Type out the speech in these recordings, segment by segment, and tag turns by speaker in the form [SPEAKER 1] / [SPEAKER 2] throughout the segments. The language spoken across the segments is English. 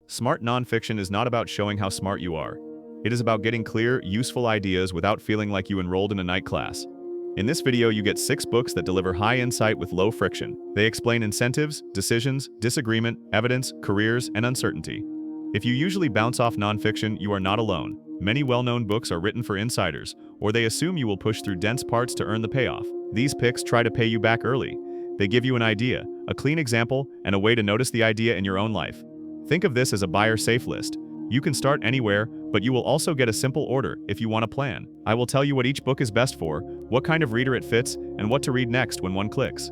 [SPEAKER 1] Smart nonfiction is not about showing how smart you are. It is about getting clear, useful ideas without feeling like you enrolled in a night class. In this video, you get 6 books that deliver high insight with low friction. They explain incentives, decisions, disagreement, evidence, careers, and uncertainty. If you usually bounce off nonfiction, you are not alone. Many well-known books are written for insiders, or they assume you will push through dense parts to earn the payoff. These picks try to pay you back early. They give you an idea, a clean example, and a way to notice the idea in your own life. Think of this as a buyer-safe list. You can start anywhere, but you will also get a simple order if you want a plan. I will tell you what each book is best for, what kind of reader it fits, and what to read next when one clicks.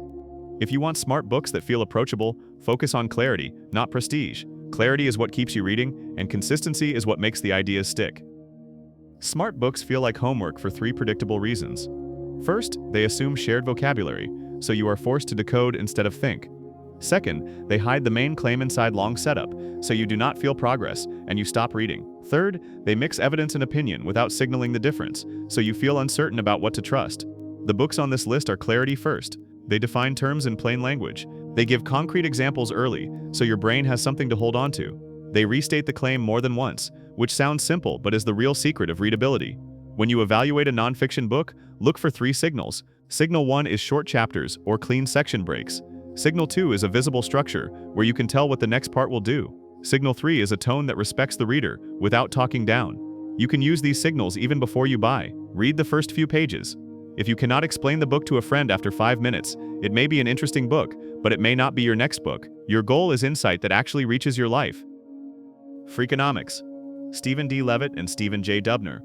[SPEAKER 1] If you want smart books that feel approachable, focus on clarity, not prestige. Clarity is what keeps you reading, and consistency is what makes the ideas stick. Smart books feel like homework for 3 predictable reasons. First, they assume shared vocabulary, so you are forced to decode instead of think. Second, they hide the main claim inside long setup, so you do not feel progress, and you stop reading. Third, they mix evidence and opinion without signaling the difference, so you feel uncertain about what to trust. The books on this list are clarity first. They define terms in plain language. They give concrete examples early, so your brain has something to hold on to. They restate the claim more than once, which sounds simple but is the real secret of readability. When you evaluate a nonfiction book, look for 3 signals. Signal 1 is short chapters or clean section breaks. Signal 2 is a visible structure, where you can tell what the next part will do. Signal 3 is a tone that respects the reader, without talking down. You can use these signals even before you buy. Read the first few pages. If you cannot explain the book to a friend after 5 minutes, it may be an interesting book, but it may not be your next book. Your goal is insight that actually reaches your life. Freakonomics. Stephen D. Levitt and Stephen J. Dubner.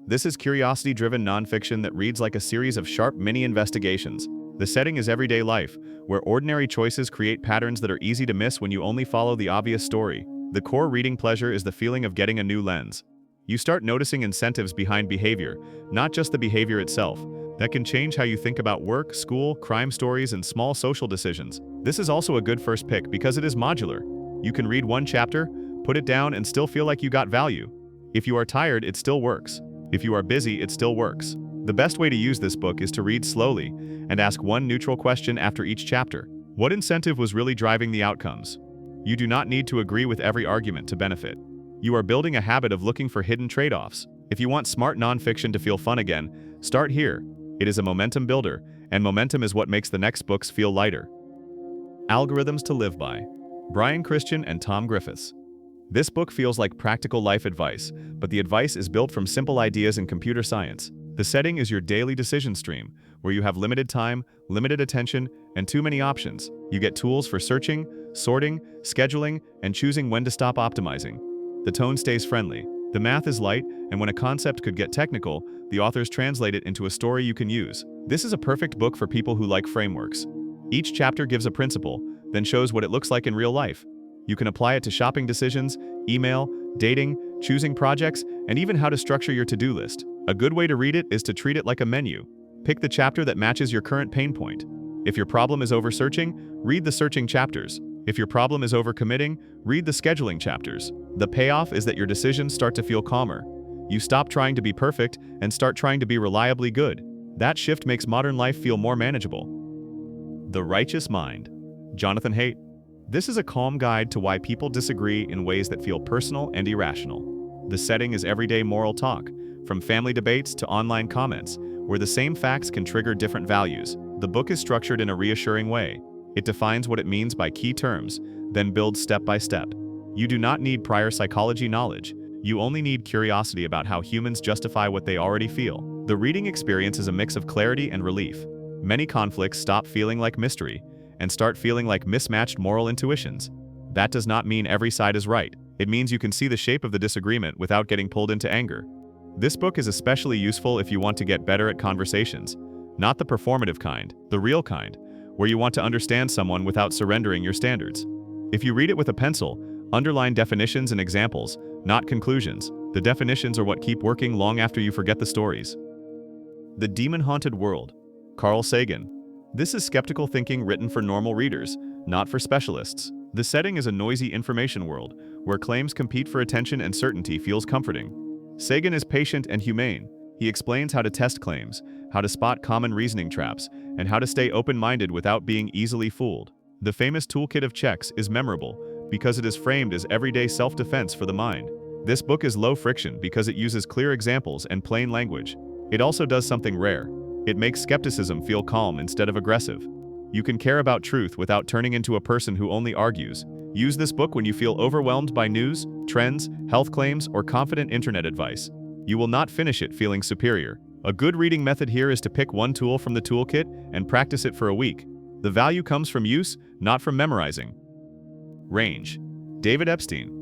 [SPEAKER 1] This is curiosity-driven nonfiction that reads like a series of sharp mini-investigations. The setting is everyday life, where ordinary choices create patterns that are easy to miss when you only follow the obvious story. The core reading pleasure is the feeling of getting a new lens. You start noticing incentives behind behavior, not just the behavior itself, that can change how you think about work, school, crime stories, and small social decisions. This is also a good first pick because it is modular. You can read one chapter, put it down, and still feel like you got value. If you are tired, it still works. If you are busy, it still works. The best way to use this book is to read slowly and ask one neutral question after each chapter. What incentive was really driving the outcomes? You do not need to agree with every argument to benefit. You are building a habit of looking for hidden trade-offs. If you want smart nonfiction to feel fun again, start here. It is a momentum builder, and momentum is what makes the next books feel lighter. Algorithms to Live By. Brian Christian and Tom Griffiths. This book feels like practical life advice, but the advice is built from simple ideas in computer science. The setting is your daily decision stream, where you have limited time, limited attention, and too many options. You get tools for searching, sorting, scheduling, and choosing when to stop optimizing. The tone stays friendly. The math is light, and when a concept could get technical, the authors translate it into a story you can use. This is a perfect book for people who like frameworks. Each chapter gives a principle, then shows what it looks like in real life. You can apply it to shopping decisions, email, dating, choosing projects, and even how to structure your to-do list. A good way to read it is to treat it like a menu. Pick the chapter that matches your current pain point. If your problem is over-searching, read the searching chapters. If your problem is over-committing, read the scheduling chapters. The payoff is that your decisions start to feel calmer. You stop trying to be perfect and start trying to be reliably good. That shift makes modern life feel more manageable. The Righteous Mind. Jonathan Haidt. This is a calm guide to why people disagree in ways that feel personal and irrational. The setting is everyday moral talk, from family debates to online comments, where the same facts can trigger different values. The book is structured in a reassuring way. It defines what it means by key terms, then builds step by step. You do not need prior psychology knowledge. You only need curiosity about how humans justify what they already feel. The reading experience is a mix of clarity and relief. Many conflicts stop feeling like mystery and start feeling like mismatched moral intuitions. That does not mean every side is right. It means you can see the shape of the disagreement without getting pulled into anger. This book is especially useful if you want to get better at conversations. Not the performative kind, the real kind, where you want to understand someone without surrendering your standards. If you read it with a pencil, underline definitions and examples, not conclusions. The definitions are what keep working long after you forget the stories. The Demon-Haunted World. Carl Sagan. This is skeptical thinking written for normal readers, not for specialists. The setting is a noisy information world, where claims compete for attention and certainty feels comforting. Sagan is patient and humane. He explains how to test claims, how to spot common reasoning traps, and how to stay open-minded without being easily fooled. The famous toolkit of checks is memorable because it is framed as everyday self-defense for the mind. This book is low friction because it uses clear examples and plain language. It also does something rare. It makes skepticism feel calm instead of aggressive. You can care about truth without turning into a person who only argues. Use this book when you feel overwhelmed by news, trends, health claims, or confident internet advice. You will not finish it feeling superior. A good reading method here is to pick one tool from the toolkit and practice it for a week. The value comes from use, not from memorizing. Range. David Epstein.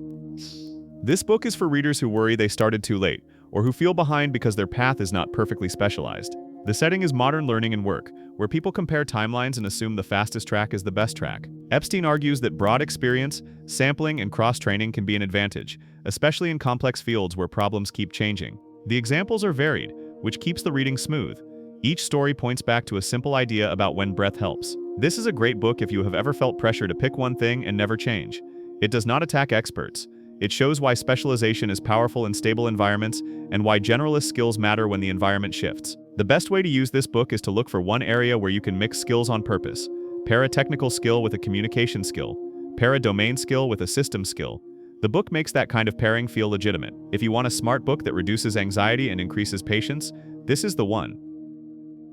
[SPEAKER 1] This book is for readers who worry they started too late, or who feel behind because their path is not perfectly specialized. The setting is modern learning and work, where people compare timelines and assume the fastest track is the best track. Epstein argues that broad experience, sampling, and cross-training can be an advantage, especially in complex fields where problems keep changing. The examples are varied, which keeps the reading smooth. Each story points back to a simple idea about when breath helps. This is a great book if you have ever felt pressure to pick one thing and never change. It does not attack experts. It shows why specialization is powerful in stable environments and why generalist skills matter when the environment shifts. The best way to use this book is to look for one area where you can mix skills on purpose. Pair a technical skill with a communication skill. Pair a domain skill with a system skill. The book makes that kind of pairing feel legitimate. If you want a smart book that reduces anxiety and increases patience, this is the one.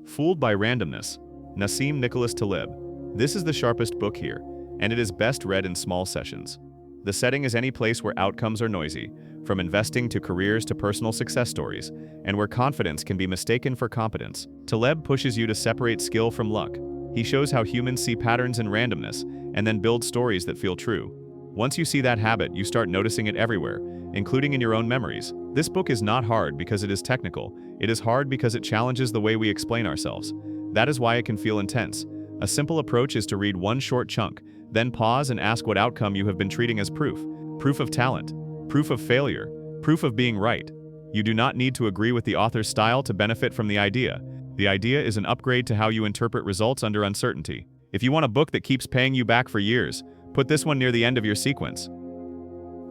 [SPEAKER 1] Fooled by Randomness. Nassim Nicholas Taleb. This is the sharpest book here, and it is best read in small sessions. The setting is any place where outcomes are noisy, from investing to careers to personal success stories, and where confidence can be mistaken for competence. Taleb pushes you to separate skill from luck. He shows how humans see patterns in randomness, and then build stories that feel true. Once you see that habit, you start noticing it everywhere, including in your own memories. This book is not hard because it is technical. It is hard because it challenges the way we explain ourselves. That is why it can feel intense. A simple approach is to read one short chunk, then pause and ask what outcome you have been treating as proof. Proof of talent, proof of failure, proof of being right. You do not need to agree with the author's style to benefit from the idea. The idea is an upgrade to how you interpret results under uncertainty. If you want a book that keeps paying you back for years, put this one near the end of your sequence.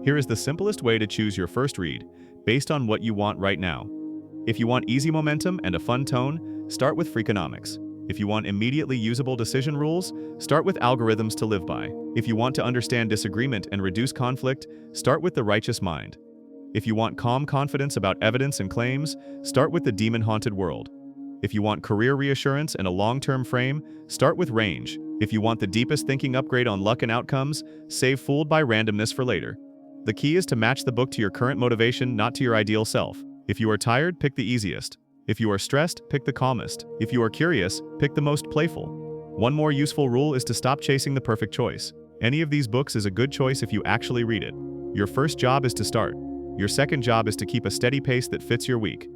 [SPEAKER 1] Here is the simplest way to choose your first read, based on what you want right now. If you want easy momentum and a fun tone, start with Freakonomics. If you want immediately usable decision rules, start with Algorithms to Live By. If you want to understand disagreement and reduce conflict, start with The Righteous Mind. If you want calm confidence about evidence and claims, start with The Demon-Haunted World. If you want career reassurance and a long-term frame, start with Range. If you want the deepest thinking upgrade on luck and outcomes, save Fooled by Randomness for later. The key is to match the book to your current motivation, not to your ideal self. If you are tired, pick the easiest. If you are stressed, pick the calmest. If you are curious, pick the most playful. One more useful rule is to stop chasing the perfect choice. Any of these books is a good choice if you actually read it. Your first job is to start. Your second job is to keep a steady pace that fits your week.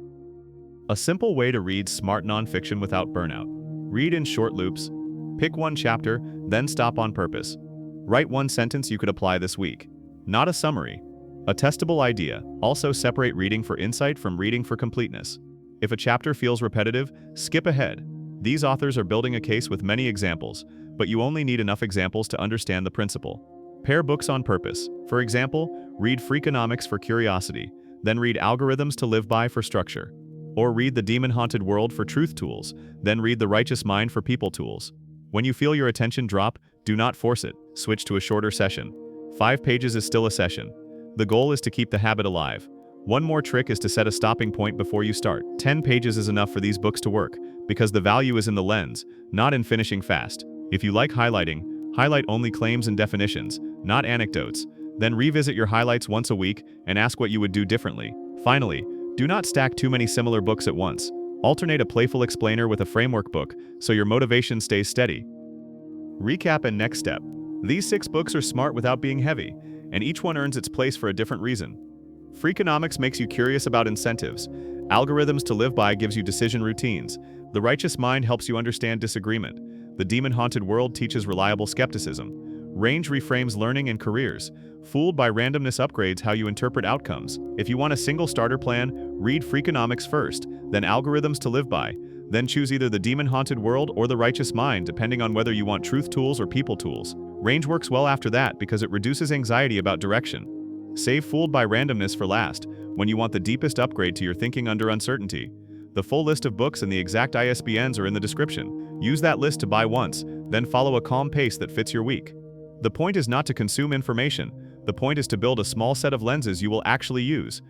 [SPEAKER 1] A simple way to read smart nonfiction without burnout. Read in short loops. Pick one chapter, then stop on purpose. Write one sentence you could apply this week. Not a summary. A testable idea. Also separate reading for insight from reading for completeness. If a chapter feels repetitive, skip ahead. These authors are building a case with many examples, but you only need enough examples to understand the principle. Pair books on purpose. For example, read Freakonomics for curiosity, then read Algorithms to Live By for structure. Or read The Demon-Haunted World for truth tools, then read The Righteous Mind for people tools. When you feel your attention drop, do not force it. Switch to a shorter session. 5 pages is still a session. The goal is to keep the habit alive. One more trick is to set a stopping point before you start. 10 pages is enough for these books to work, because the value is in the lens, not in finishing fast. If you like highlighting, highlight only claims and definitions, not anecdotes. Then revisit your highlights once a week and ask what you would do differently. Finally, do not stack too many similar books at once. Alternate a playful explainer with a framework book so your motivation stays steady. Recap and next step. These 6 books are smart without being heavy, and each one earns its place for a different reason. Freakonomics makes you curious about incentives. Algorithms to Live By gives you decision routines. The Righteous Mind helps you understand disagreement. The Demon-Haunted World teaches reliable skepticism. Range reframes learning and careers. Fooled by Randomness upgrades how you interpret outcomes. If you want a single starter plan, read Freakonomics first, then Algorithms to Live By. Then choose either The Demon-Haunted World or The Righteous Mind, depending on whether you want truth tools or people tools. Range works well after that because it reduces anxiety about direction. Save Fooled by Randomness for last, when you want the deepest upgrade to your thinking under uncertainty. The full list of books and the exact ISBNs are in the description. Use that list to buy once, then follow a calm pace that fits your week. The point is not to consume information. The point is to build a small set of lenses you will actually use.